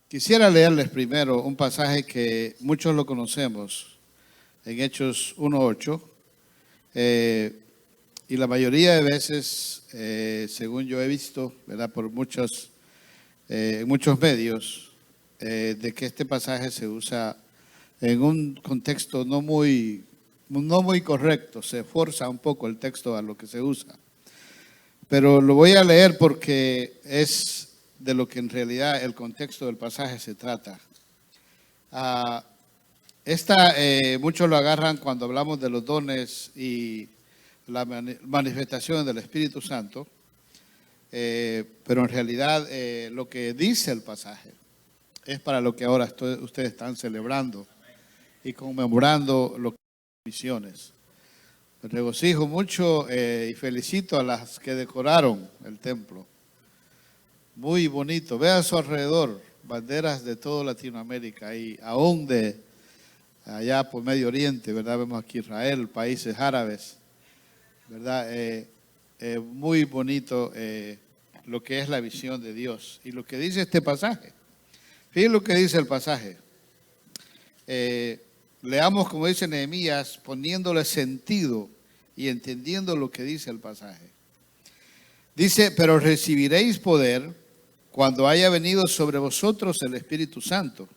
Quisiera leerles primero un pasaje que muchos lo conocemos, en Hechos 1:8, y la mayoría de veces, según yo he visto, ¿verdad?, por muchos medios, de que este pasaje se usa en un contexto no muy correcto, se forza un poco el texto a lo que se usa. Pero lo voy a leer porque es de lo que en realidad el contexto del pasaje se trata. Muchos lo agarran cuando hablamos de los dones y la manifestación del Espíritu Santo, pero en realidad lo que dice el pasaje es para lo que ahora ustedes están celebrando y conmemorando lo que son misiones. Me regocijo mucho y felicito a las que decoraron el templo. Muy bonito. Vea a su alrededor banderas de toda Latinoamérica y aún de allá por Medio Oriente, ¿verdad? Vemos aquí Israel, países árabes, ¿verdad? Muy bonito lo que es la visión de Dios y lo que dice este pasaje. Fíjense lo que dice el pasaje. Leamos, como dice Nehemías, poniéndole sentido y entendiendo lo que dice el pasaje. Dice, pero recibiréis poder cuando haya venido sobre vosotros el Espíritu Santo.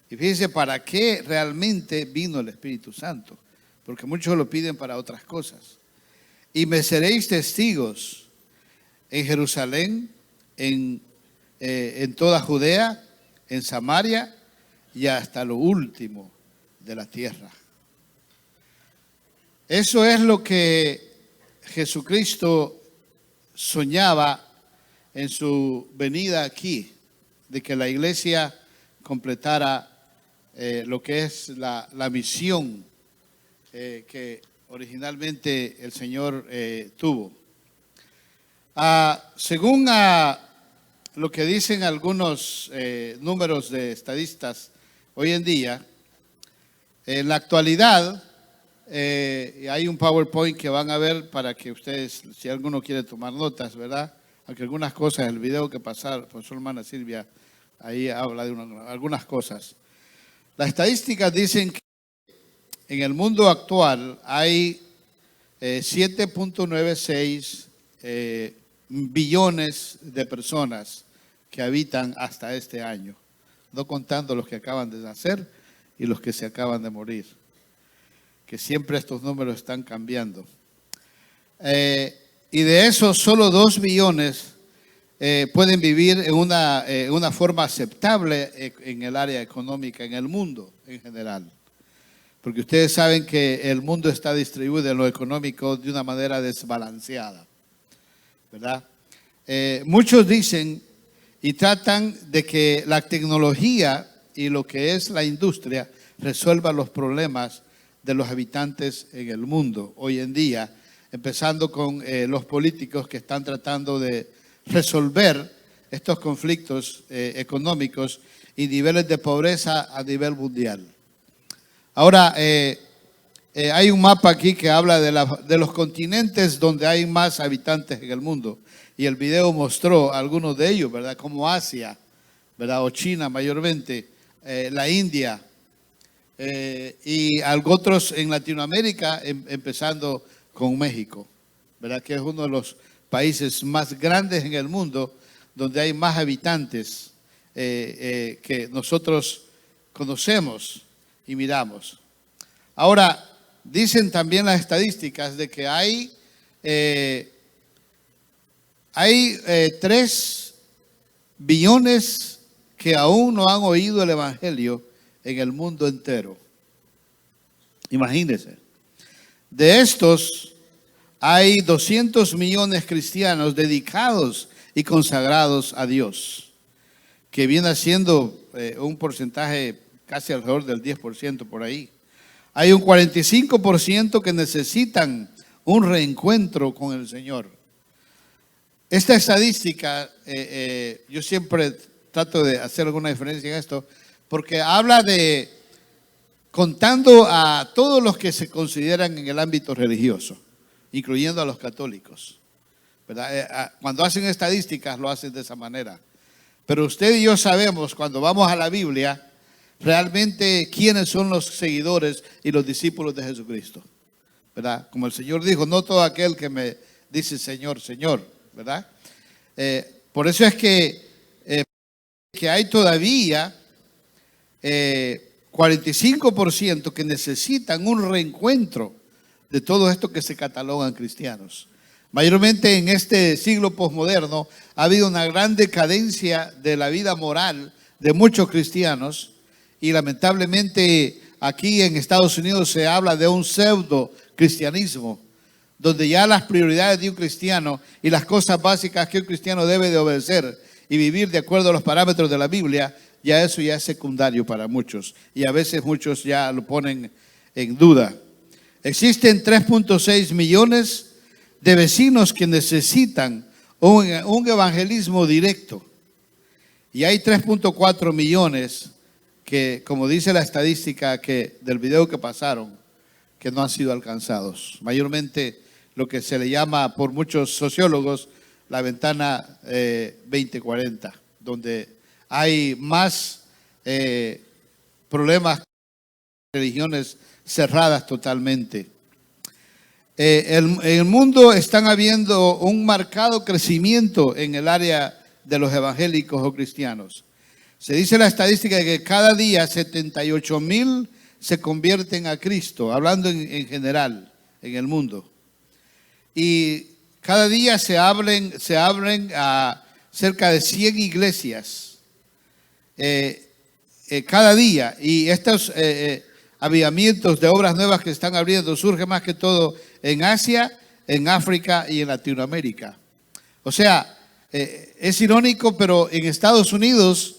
Y fíjense, ¿para qué realmente vino el Espíritu Santo? Porque muchos lo piden para otras cosas. Y me seréis testigos en Jerusalén, en toda Judea, en Samaria y hasta lo último de la tierra. Eso es lo que Jesucristo soñaba en su venida aquí, de que la iglesia completara lo que es la misión que originalmente el Señor tuvo. Según lo que dicen algunos números de estadistas hoy en día, en la actualidad, hay un PowerPoint que van a ver para que ustedes, si alguno quiere tomar notas, ¿verdad? Aunque algunas cosas, el video que pasó su hermana Silvia, ahí habla de algunas cosas. Las estadísticas dicen que en el mundo actual hay 7.96 billones de personas que habitan hasta este año, no contando los que acaban de nacer y los que se acaban de morir, que siempre estos números están cambiando. Y de esos, solo 2 billones pueden vivir en una forma aceptable en el área económica, en el mundo en general. Porque ustedes saben que el mundo está distribuido en lo económico de una manera desbalanceada, ¿verdad? Muchos dicen y tratan de que la tecnología y lo que es la industria resuelva los problemas de los habitantes en el mundo hoy en día, empezando con los políticos que están tratando de resolver estos conflictos económicos y niveles de pobreza a nivel mundial. Ahora, hay un mapa aquí que habla de los continentes donde hay más habitantes en el mundo. Y el video mostró algunos de ellos, ¿verdad? Como Asia, ¿verdad? O China mayormente, la India y otros en Latinoamérica, empezando con México, ¿verdad? Que es uno de los países más grandes en el mundo, donde hay más habitantes que nosotros conocemos y miramos. Ahora, dicen también las estadísticas de que hay 3 billones que aún no han oído el Evangelio en el mundo entero. Imagínense. De estos, hay 200 millones cristianos dedicados y consagrados a Dios, que viene siendo un porcentaje casi alrededor del 10% por ahí. Hay un 45% que necesitan un reencuentro con el Señor. Esta estadística, yo siempre trato de hacer alguna diferencia en esto, porque habla de contando a todos los que se consideran en el ámbito religioso, incluyendo a los católicos, ¿verdad? Cuando hacen estadísticas lo hacen de esa manera. Pero usted y yo sabemos, cuando vamos a la Biblia, realmente quiénes son los seguidores y los discípulos de Jesucristo, ¿verdad? Como el Señor dijo, no todo aquel que me dice Señor, Señor, ¿verdad? Por eso es que hay todavía 45% que necesitan un reencuentro de todo esto que se catalogan cristianos. Mayormente en este siglo posmoderno ha habido una gran decadencia de la vida moral de muchos cristianos y lamentablemente aquí en Estados Unidos se habla de un pseudo cristianismo, donde ya las prioridades de un cristiano y las cosas básicas que un cristiano debe de obedecer y vivir de acuerdo a los parámetros de la Biblia, ya eso ya es secundario para muchos y a veces muchos ya lo ponen en duda. Existen 3.6 millones de vecinos que necesitan un evangelismo directo y hay 3.4 millones que, como dice la estadística del video que pasaron, que no han sido alcanzados. Mayormente lo que se le llama por muchos sociólogos la ventana 2040, donde hay más problemas, religiones cerradas totalmente. En el mundo están habiendo un marcado crecimiento en el área de los evangélicos o cristianos. Se dice la estadística de que cada día 78,000 se convierten a Cristo, hablando en general en el mundo. Y cada día se abren a cerca de 100 iglesias. Cada día. Y estos avivamientos de obras nuevas que están abriendo surgen más que todo en Asia, en África y en Latinoamérica. O sea, es irónico, pero en Estados Unidos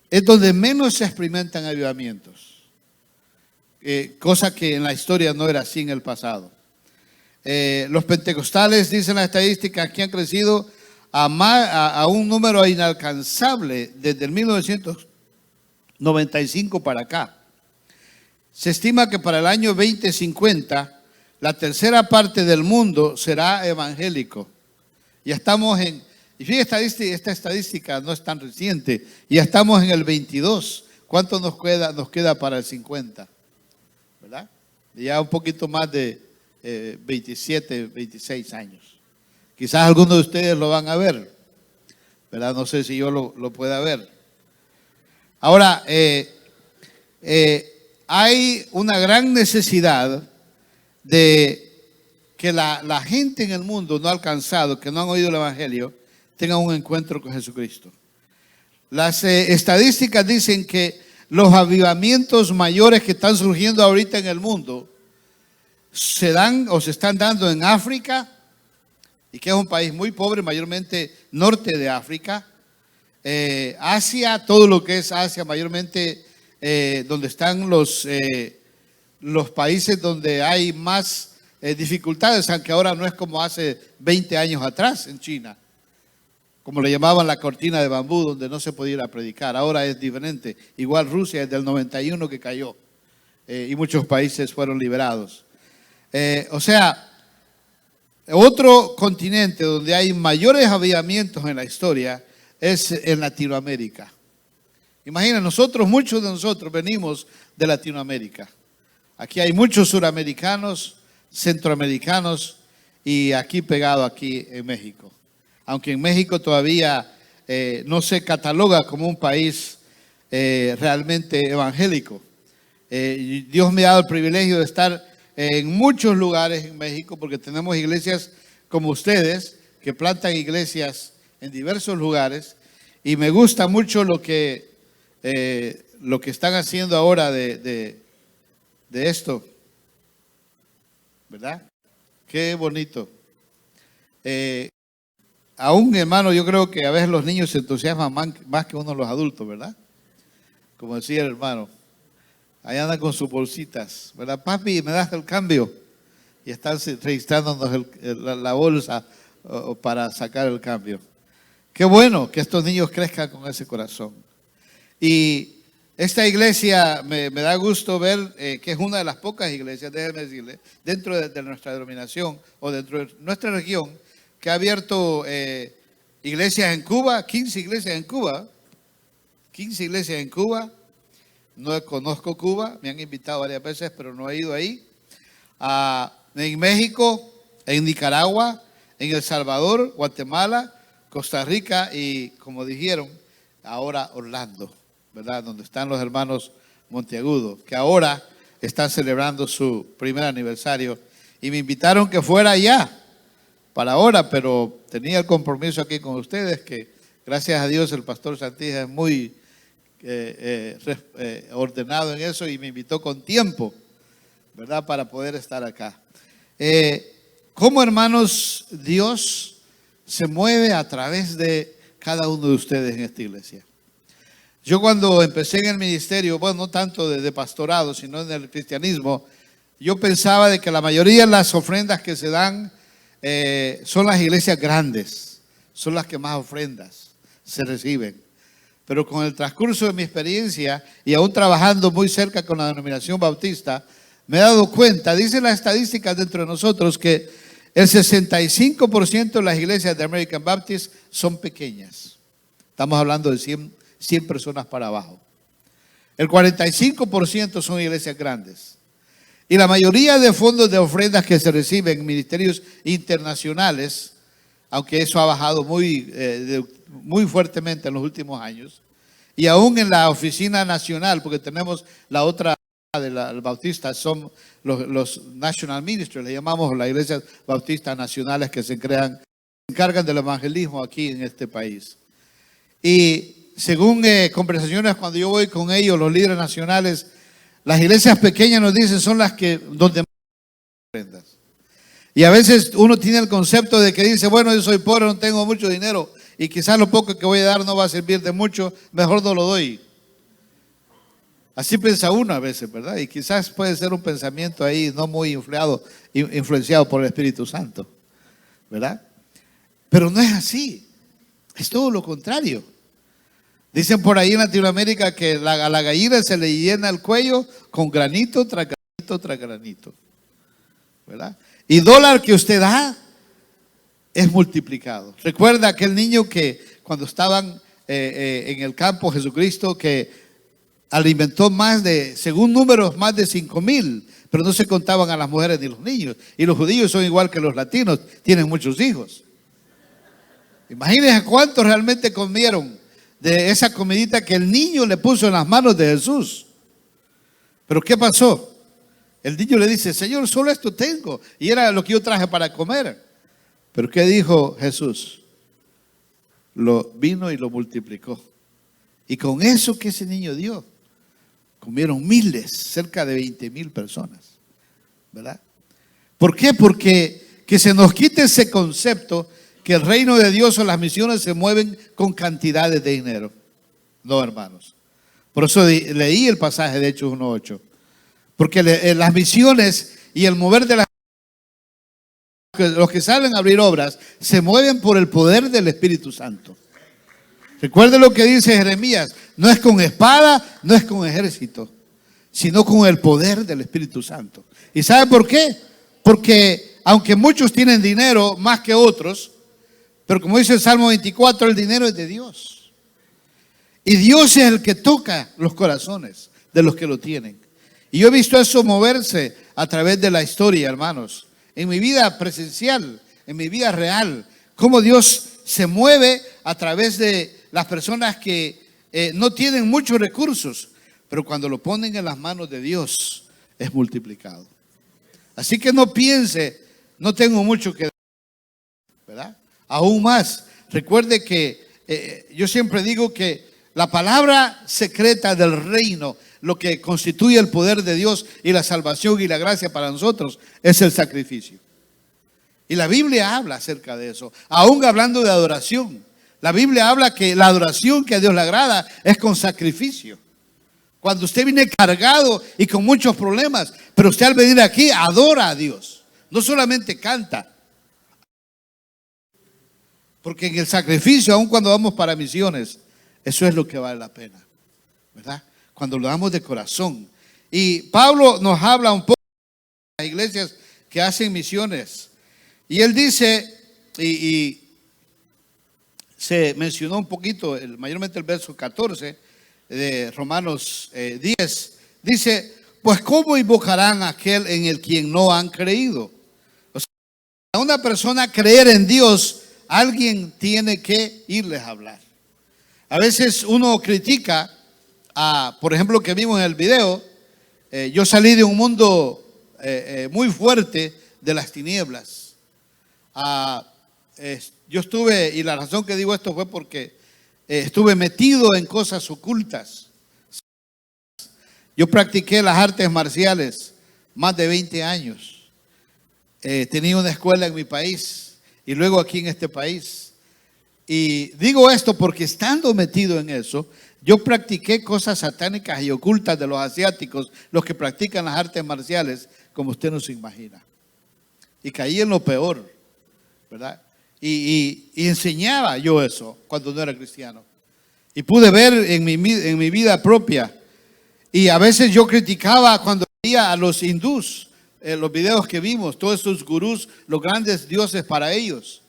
es donde menos se experimentan avivamientos. Cosa que en la historia no era así en el pasado. Los pentecostales, dicen las estadísticas, que han crecido a un número inalcanzable desde el 1995 para acá. Se estima que para el año 2050 la tercera parte del mundo será evangélico. Ya estamos y fíjate, esta estadística no es tan reciente, ya estamos en el 22. ¿Cuánto nos queda para el 50? ¿Verdad? Ya un poquito más de 27, 26 años. Quizás algunos de ustedes lo van a ver, ¿verdad? No sé si yo lo pueda ver. Ahora, hay una gran necesidad de que la gente en el mundo no ha alcanzado, que no han oído el Evangelio, tengan un encuentro con Jesucristo. Las estadísticas dicen que los avivamientos mayores que están surgiendo ahorita en el mundo se dan o se están dando en África, y que es un país muy pobre, mayormente norte de África, Asia, todo lo que es Asia, mayormente donde están los países donde hay más dificultades, aunque ahora no es como hace 20 años atrás en China, como le llamaban la cortina de bambú, donde no se podía ir a predicar. Ahora es diferente. Igual Rusia es del 91 que cayó y muchos países fueron liberados. O sea, otro continente donde hay mayores avivamientos en la historia es en Latinoamérica. Imagina, muchos de nosotros venimos de Latinoamérica. Aquí hay muchos suramericanos, centroamericanos y aquí pegado aquí en México. Aunque en México todavía no se cataloga como un país realmente evangélico. Dios me ha dado el privilegio de estar en muchos lugares en México porque tenemos iglesias como ustedes que plantan iglesias en diversos lugares y me gusta mucho lo que están haciendo ahora de esto, ¿verdad? Qué bonito. Aún, hermano, yo creo que a veces los niños se entusiasman más que uno los adultos, ¿verdad? Como decía el hermano, ahí andan con sus bolsitas, ¿verdad? Papi, ¿me das el cambio? Y están registrándonos la bolsa para sacar el cambio. Qué bueno que estos niños crezcan con ese corazón. Y esta iglesia me da gusto ver que es una de las pocas iglesias, déjenme decirle, dentro de nuestra denominación o dentro de nuestra región, que ha abierto iglesias en Cuba, 15 iglesias en Cuba. 15 iglesias en Cuba. No conozco Cuba, me han invitado varias veces, pero no he ido ahí. En México, en Nicaragua, en El Salvador, Guatemala, Costa Rica y, como dijeron, ahora Orlando, ¿verdad? Donde están los hermanos Monteagudo, que ahora están celebrando su primer aniversario. Y me invitaron que fuera allá para ahora, pero tenía el compromiso aquí con ustedes, que gracias a Dios el pastor Santilla es muy ordenado en eso y me invitó con tiempo, ¿verdad? Para poder estar acá. ¿Cómo, hermanos, Dios se mueve a través de cada uno de ustedes en esta iglesia? Yo cuando empecé en el ministerio, bueno, no tanto de pastorado, sino en el cristianismo, yo pensaba de que la mayoría de las ofrendas que se dan son las iglesias grandes, son las que más ofrendas se reciben. Pero con el transcurso de mi experiencia y aún trabajando muy cerca con la denominación bautista, me he dado cuenta, dicen las estadísticas dentro de nosotros, que el 65% de las iglesias de American Baptist son pequeñas. Estamos hablando de 100 personas para abajo. El 45% son iglesias grandes. Y la mayoría de fondos de ofrendas que se reciben en ministerios internacionales, aunque eso ha bajado muy fuertemente en los últimos años, y aún en la oficina nacional, porque tenemos la otra de la bautista, son los National Ministries, le llamamos las iglesias bautistas nacionales que se encargan del evangelismo aquí en este país. Y según conversaciones cuando yo voy con ellos, los líderes nacionales, las iglesias pequeñas nos dicen son las que donde más ofrendas. Y a veces uno tiene el concepto de que dice, bueno, yo soy pobre, no tengo mucho dinero y quizás lo poco que voy a dar no va a servir de mucho, mejor no lo doy. Así piensa uno a veces, ¿verdad? Y quizás puede ser un pensamiento ahí no muy influenciado por el Espíritu Santo, ¿verdad? Pero no es así, es todo lo contrario. Dicen por ahí en Latinoamérica que a la gallina se le llena el cuello con granito tras granito tras granito, ¿verdad? Y dólar que usted da es multiplicado. Recuerda aquel niño que cuando estaban en el campo Jesucristo, que alimentó según números, más de 5,000, pero no se contaban a las mujeres ni los niños. Y los judíos son igual que los latinos, tienen muchos hijos. Imagínense cuántos realmente comieron de esa comidita que el niño le puso en las manos de Jesús. Pero ¿qué pasó? El niño le dice, Señor, solo esto tengo. Y era lo que yo traje para comer. Pero ¿qué dijo Jesús? Lo vino y lo multiplicó. Y con eso que ese niño dio, comieron miles, cerca de 20,000 personas. ¿Verdad? ¿Por qué? Porque que se nos quite ese concepto que el reino de Dios o las misiones se mueven con cantidades de dinero. No, hermanos. Por eso leí el pasaje de Hechos 1:8. Porque las misiones y el mover de los que salen a abrir obras se mueven por el poder del Espíritu Santo. Recuerde lo que dice Jeremías, no es con espada, no es con ejército, sino con el poder del Espíritu Santo. ¿Y sabe por qué? Porque aunque muchos tienen dinero más que otros, pero como dice el Salmo 24, el dinero es de Dios. Y Dios es el que toca los corazones de los que lo tienen. Y yo he visto eso moverse a través de la historia, hermanos. En mi vida presencial, en mi vida real, cómo Dios se mueve a través de las personas que no tienen muchos recursos, pero cuando lo ponen en las manos de Dios, es multiplicado. Así que no piense, no tengo mucho que dar, ¿verdad? Aún más, recuerde que yo siempre digo que la palabra secreta del reino, lo que constituye el poder de Dios y la salvación y la gracia para nosotros, es el sacrificio. Y la Biblia habla acerca de eso, aún hablando de adoración. La Biblia habla que la adoración que a Dios le agrada es con sacrificio. Cuando usted viene cargado y con muchos problemas, pero usted al venir aquí adora a Dios, no solamente canta. Porque en el sacrificio, aun cuando vamos para misiones, eso es lo que vale la pena, ¿verdad? Cuando lo damos de corazón. Y Pablo nos habla un poco de las iglesias que hacen misiones. Y él dice, se mencionó un poquito, mayormente el verso 14 de Romanos 10, dice, pues ¿cómo invocarán a aquel en el quien no han creído? O sea, a una persona creer en Dios, alguien tiene que irles a hablar. A veces uno critica, por ejemplo, que vimos en el video, yo salí de un mundo muy fuerte de las tinieblas. Yo estuve, y la razón que digo esto fue porque estuve metido en cosas ocultas. Yo practiqué las artes marciales más de 20 años. Tenía una escuela en mi país y luego aquí en este país. Y digo esto porque estando metido en eso, yo practiqué cosas satánicas y ocultas de los asiáticos, los que practican las artes marciales, como usted no se imagina. Y caí en lo peor, ¿verdad? Y enseñaba yo eso cuando no era cristiano. Y pude ver en mi vida propia. Y a veces yo criticaba cuando veía a los hindús, los videos que vimos, todos esos gurús, los grandes dioses para ellos.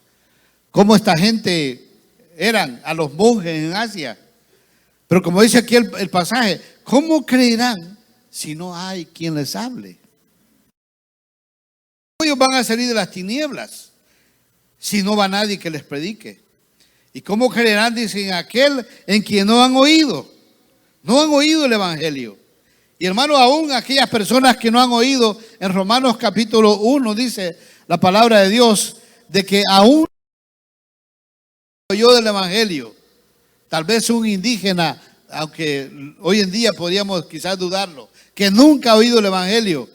Cómo esta gente eran a los monjes en Asia. Pero como dice aquí el pasaje, ¿cómo creerán si no hay quien les hable? Ellos van a salir de las tinieblas si no va nadie que les predique. ¿Y cómo creerán? Dicen aquel en quien no han oído. No han oído el evangelio. Y hermano, aún aquellas personas que no han oído, en Romanos capítulo 1 dice la palabra de Dios, de que aún oyó del evangelio. Tal vez un indígena, aunque hoy en día podríamos quizás dudarlo, que nunca ha oído el evangelio.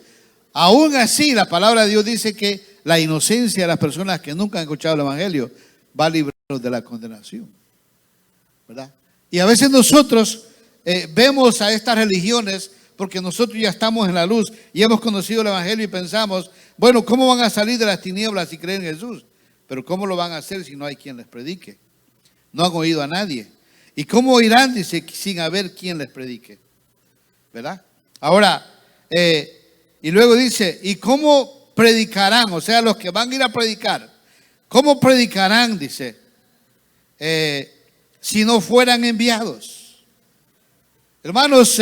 Aún así, la palabra de Dios dice que la inocencia de las personas que nunca han escuchado el evangelio va a librarlos de la condenación, ¿verdad? Y a veces nosotros vemos a estas religiones porque nosotros ya estamos en la luz y hemos conocido el evangelio y pensamos, bueno, ¿cómo van a salir de las tinieblas si creen en Jesús? Pero ¿cómo lo van a hacer si no hay quien les predique? No han oído a nadie. ¿Y cómo oirán? Dice, sin haber quien les predique, ¿verdad? Ahora, y luego dice, ¿y cómo predicarán? O sea, los que van a ir a predicar, ¿cómo predicarán? Dice, si no fueran enviados. Hermanos,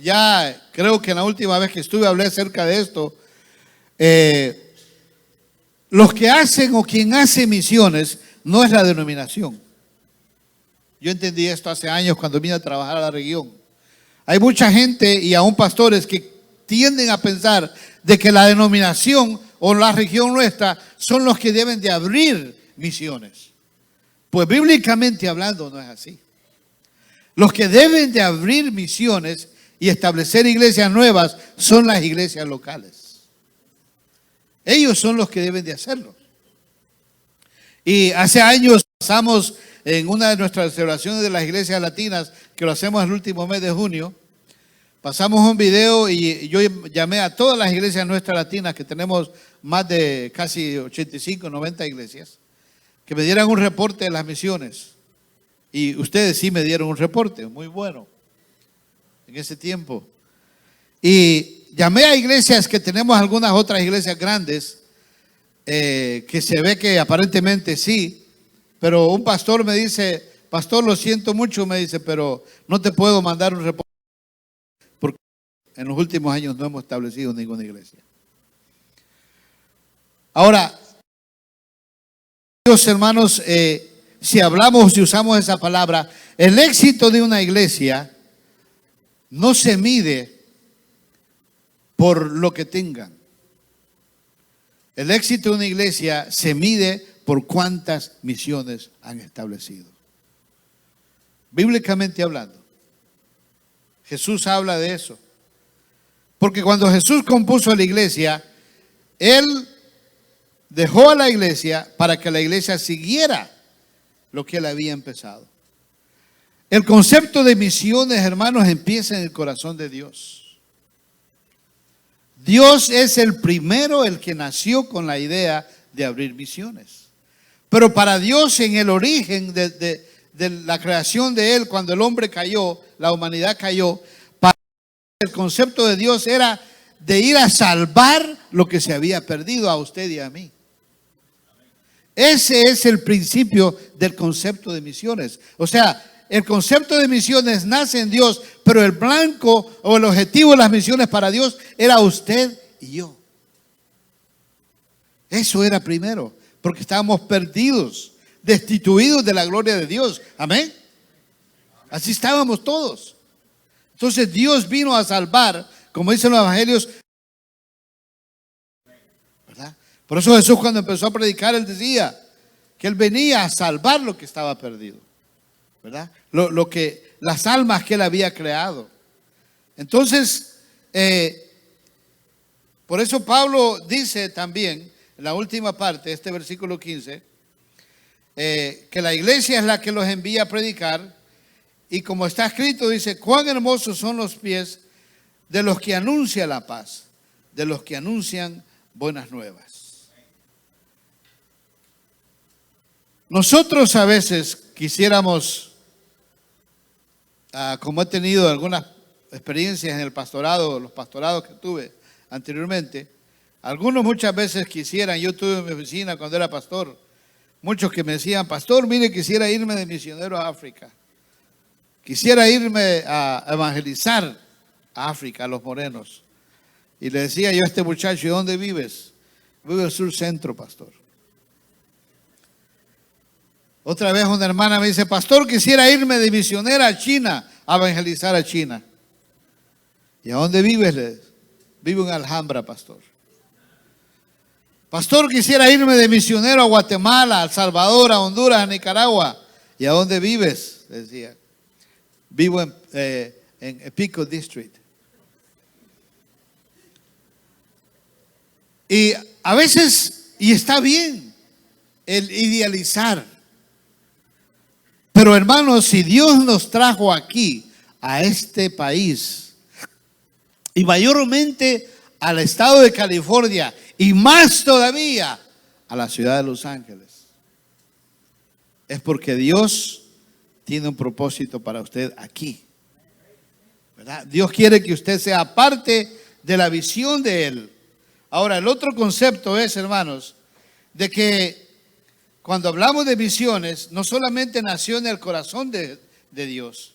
ya creo que la última vez que estuve hablé acerca de esto. Los que hacen o quien hace misiones no es la denominación. Yo entendí esto hace años cuando vine a trabajar a la región. Hay mucha gente y aún pastores que tienden a pensar de que la denominación o la región nuestra son los que deben de abrir misiones. Pues bíblicamente hablando no es así. Los que deben de abrir misiones y establecer iglesias nuevas son las iglesias locales. Ellos son los que deben de hacerlo. Y hace años pasamos en una de nuestras celebraciones de las iglesias latinas, que lo hacemos el último mes de junio, pasamos un video y yo llamé a todas las iglesias nuestras latinas, que tenemos más de casi 85, 90 iglesias, que me dieran un reporte de las misiones. Y ustedes sí me dieron un reporte, muy bueno, en ese tiempo. Y llamé a iglesias que tenemos algunas otras iglesias grandes, que se ve que aparentemente sí, pero un pastor me dice, pastor, lo siento mucho, me dice, pero no te puedo mandar un reporte porque en los últimos años no hemos establecido ninguna iglesia. Ahora, Dios, hermanos, si hablamos y usamos esa palabra, el éxito de una iglesia no se mide por lo que tengan. El éxito de una iglesia se mide por cuántas misiones han establecido. Bíblicamente hablando, Jesús habla de eso. Porque cuando Jesús compuso la iglesia, Él dejó a la iglesia para que la iglesia siguiera lo que Él había empezado. El concepto de misiones, hermanos, empieza en el corazón de Dios. Dios es el primero, el que nació con la idea de abrir misiones. Pero para Dios, en el origen de la creación de Él, cuando el hombre cayó, la humanidad cayó, para el concepto de Dios era de ir a salvar lo que se había perdido, a usted y a mí. Ese es el principio del concepto de misiones. O sea, el concepto de misiones nace en Dios, pero el blanco o el objetivo de las misiones para Dios era usted y yo. Eso era primero, porque estábamos perdidos, destituidos de la gloria de Dios. Amén. Así estábamos todos. Entonces Dios vino a salvar, como dicen los evangelios, ¿verdad? Por eso Jesús, cuando empezó a predicar, Él decía que Él venía a salvar lo que estaba perdido, ¿verdad? Las almas que Él había creado. Entonces, por eso Pablo dice también, en la última parte de este versículo 15, que la iglesia es la que los envía a predicar, y como está escrito, dice, cuán hermosos son los pies de los que anuncian la paz, de los que anuncian buenas nuevas. Nosotros a veces quisiéramos, como he tenido algunas experiencias en el pastorado, los pastorados que tuve anteriormente, algunos muchas veces quisieran, yo tuve en mi oficina cuando era pastor, muchos que me decían, pastor, mire, quisiera irme de misionero a África. Quisiera irme a evangelizar a África, a los morenos. Y le decía yo a este muchacho, ¿y dónde vives? Vivo en el sur centro, pastor. Otra vez una hermana me dice, pastor, quisiera irme de misionera a China, a evangelizar a China. ¿Y a dónde vives? Vivo en Alhambra, pastor. Pastor, quisiera irme de misionero a Guatemala, a El Salvador, a Honduras, a Nicaragua. ¿Y a dónde vives? Le decía. Vivo en Pico District. Y a veces, y está bien, el idealizar. Pero hermanos, si Dios nos trajo aquí, a este país, y mayormente al estado de California, y más todavía a la ciudad de Los Ángeles, es porque Dios tiene un propósito para usted aquí, ¿verdad? Dios quiere que usted sea parte de la visión de Él. Ahora, el otro concepto es, hermanos, de que cuando hablamos de misiones, no solamente nació en el corazón de Dios,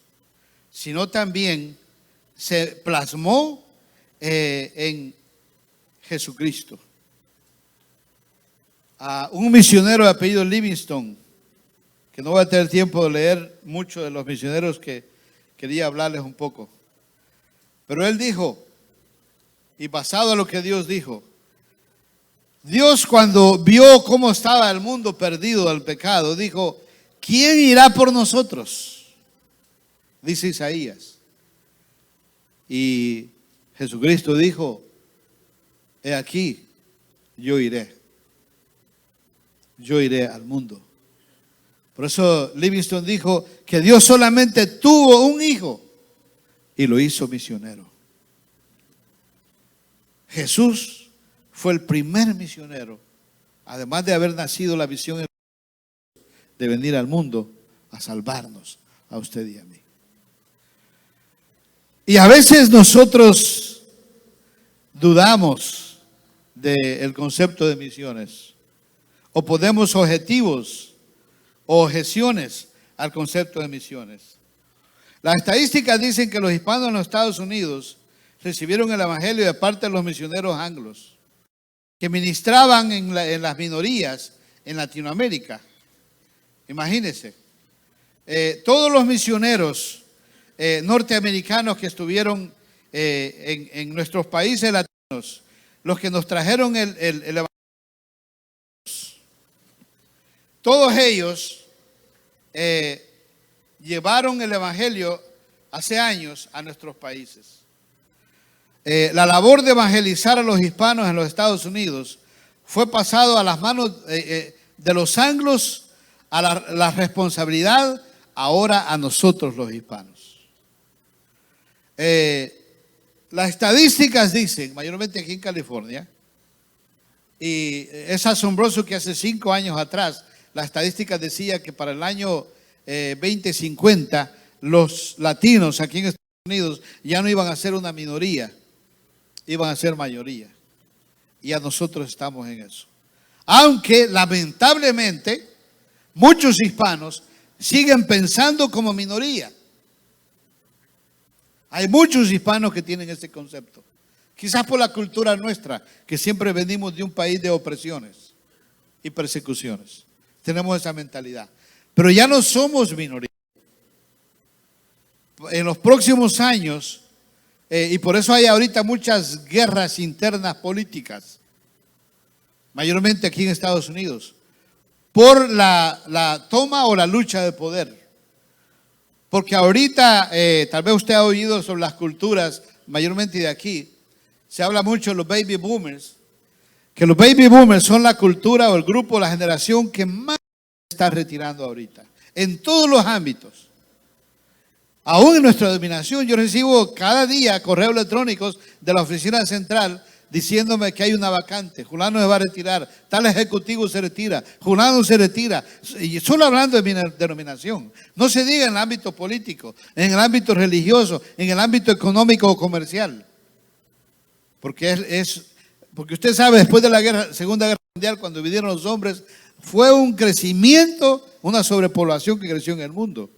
sino también se plasmó en Jesucristo. Un misionero de apellido Livingstone, que no voy a tener tiempo de leer mucho de los misioneros que quería hablarles un poco. Pero él dijo, y basado en lo que Dios dijo, Dios cuando vio cómo estaba el mundo perdido al pecado, dijo, ¿quién irá por nosotros? Dice Isaías. Y Jesucristo dijo, he aquí, yo iré al mundo. Por eso Livingstone dijo que Dios solamente tuvo un hijo y lo hizo misionero. Jesús fue el primer misionero, además de haber nacido la visión de venir al mundo a salvarnos, a usted y a mí. Y a veces nosotros dudamos del concepto de misiones o ponemos objetivos o objeciones al concepto de misiones. Las estadísticas dicen que los hispanos en los Estados Unidos recibieron el evangelio de parte de los misioneros anglos que ministraban en las minorías en Latinoamérica. Imagínense, todos los misioneros norteamericanos que estuvieron en nuestros países latinos, los que nos trajeron el evangelio, todos ellos llevaron el evangelio hace años a nuestros países. La labor de evangelizar a los hispanos en los Estados Unidos fue pasado a las manos de los anglos, a la responsabilidad ahora a nosotros los hispanos. Las estadísticas dicen, mayormente aquí en California, y es asombroso que hace 5 años atrás, la estadística decía que para el año 2050 los latinos aquí en Estados Unidos ya no iban a ser una minoría, iban a ser mayoría. Y a nosotros estamos en eso. Aunque lamentablemente muchos hispanos siguen pensando como minoría. Hay muchos hispanos que tienen ese concepto. Quizás por la cultura nuestra, que siempre venimos de un país de opresiones y persecuciones. Tenemos esa mentalidad. Pero ya no somos minoría. En los próximos años, y por eso hay ahorita muchas guerras internas políticas, mayormente aquí en Estados Unidos, por la toma o la lucha de poder. Porque ahorita, tal vez usted ha oído sobre las culturas, mayormente de aquí, se habla mucho de los baby boomers, que los baby boomers son la cultura o el grupo, la generación que más está retirando ahorita, en todos los ámbitos. Aún en nuestra dominación, yo recibo cada día correos electrónicos de la oficina central diciéndome que hay una vacante, fulano se va a retirar, tal ejecutivo se retira, fulano se retira, y solo hablando de mi denominación. No se diga en el ámbito político, en el ámbito religioso, en el ámbito económico o comercial. Porque porque usted sabe, después de la Segunda Guerra Mundial, cuando dividieron los hombres, fue un crecimiento, una sobrepoblación que creció en el mundo.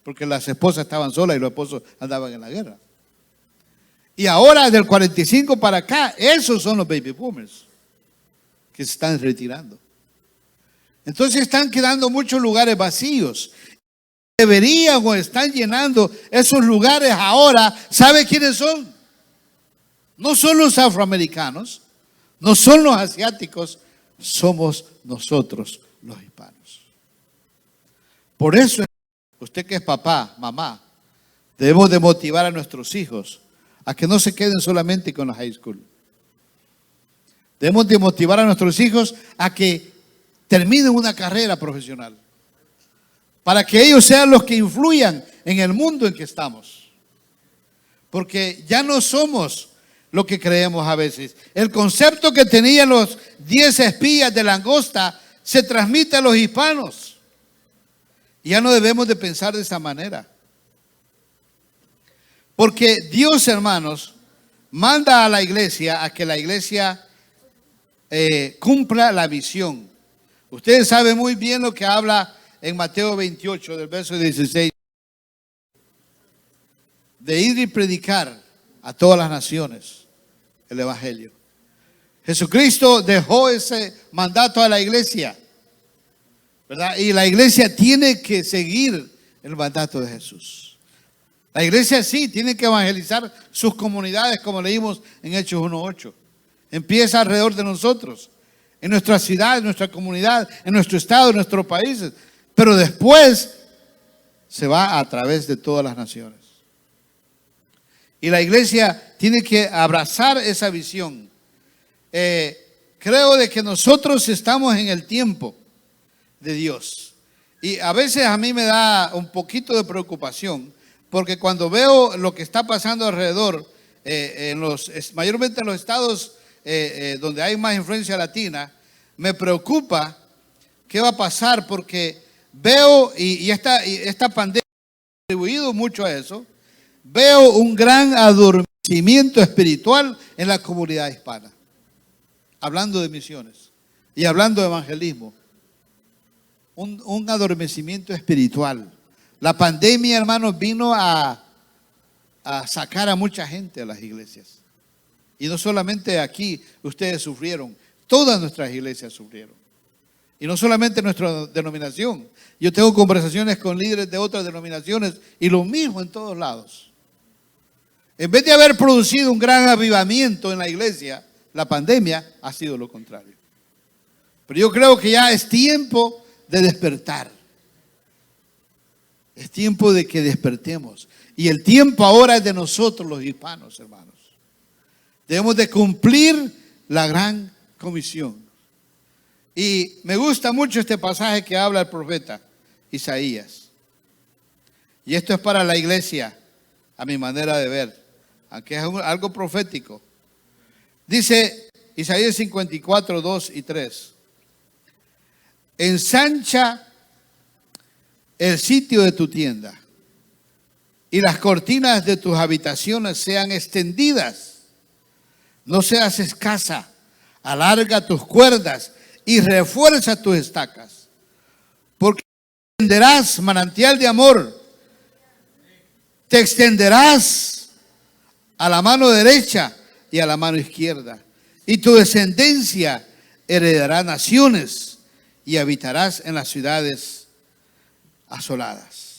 Porque las esposas estaban solas y los esposos andaban en la guerra. Y ahora, del 45 para acá, esos son los baby boomers que se están retirando. Entonces están quedando muchos lugares vacíos. Deberían o están llenando esos lugares ahora. ¿Sabe quiénes son? No son los afroamericanos, no son los asiáticos, somos nosotros los hispanos. Por eso, usted que es papá, mamá, debemos de motivar a nuestros hijos a que no se queden solamente con la high school. Debemos de motivar a nuestros hijos a que terminen una carrera profesional, para que ellos sean los que influyan en el mundo en que estamos. Porque ya no somos lo que creemos a veces. El concepto que tenían los 10 espías de langosta se transmite a los hispanos. Ya no debemos de pensar de esa manera. Porque Dios, hermanos, manda a la iglesia a que la iglesia cumpla la misión. Ustedes saben muy bien lo que habla en Mateo 28, del verso 16. De ir y predicar a todas las naciones el evangelio. Jesucristo dejó ese mandato a la iglesia, ¿verdad? Y la iglesia tiene que seguir el mandato de Jesús. La iglesia sí tiene que evangelizar sus comunidades, como leímos en Hechos 1:8. Empieza alrededor de nosotros, en nuestra ciudad, en nuestra comunidad, en nuestro estado, en nuestros países. Pero después se va a través de todas las naciones. Y la iglesia tiene que abrazar esa visión. Creo de que nosotros estamos en el tiempo de Dios. Y a veces a mí me da un poquito de preocupación, porque cuando veo lo que está pasando alrededor, mayormente en los estados donde hay más influencia latina, me preocupa qué va a pasar, porque veo, y esta pandemia ha contribuido mucho a eso. Veo un gran adormecimiento espiritual en la comunidad hispana, hablando de misiones y hablando de evangelismo. Un adormecimiento espiritual. La pandemia, hermanos, vino a sacar a mucha gente a las iglesias. Y no solamente aquí ustedes sufrieron, todas nuestras iglesias sufrieron. Y no solamente nuestra denominación. Yo tengo conversaciones con líderes de otras denominaciones y lo mismo en todos lados. En vez de haber producido un gran avivamiento en la iglesia, la pandemia ha sido lo contrario. Pero yo creo que ya es tiempo de despertar. Es tiempo de que despertemos. Y el tiempo ahora es de nosotros los hispanos, hermanos. Debemos de cumplir la gran comisión. Y me gusta mucho este pasaje que habla el profeta Isaías. Y esto es para la iglesia, a mi manera de ver, aunque es algo profético. Dice Isaías 54, 2 y 3. Ensancha el sitio de tu tienda y las cortinas de tus habitaciones sean extendidas. No seas escasa, alarga tus cuerdas y refuerza tus estacas. porque te extenderás, manantial de amor, te extenderás a la mano derecha y a la mano izquierda, y tu descendencia heredará naciones y habitarás en las ciudades asoladas.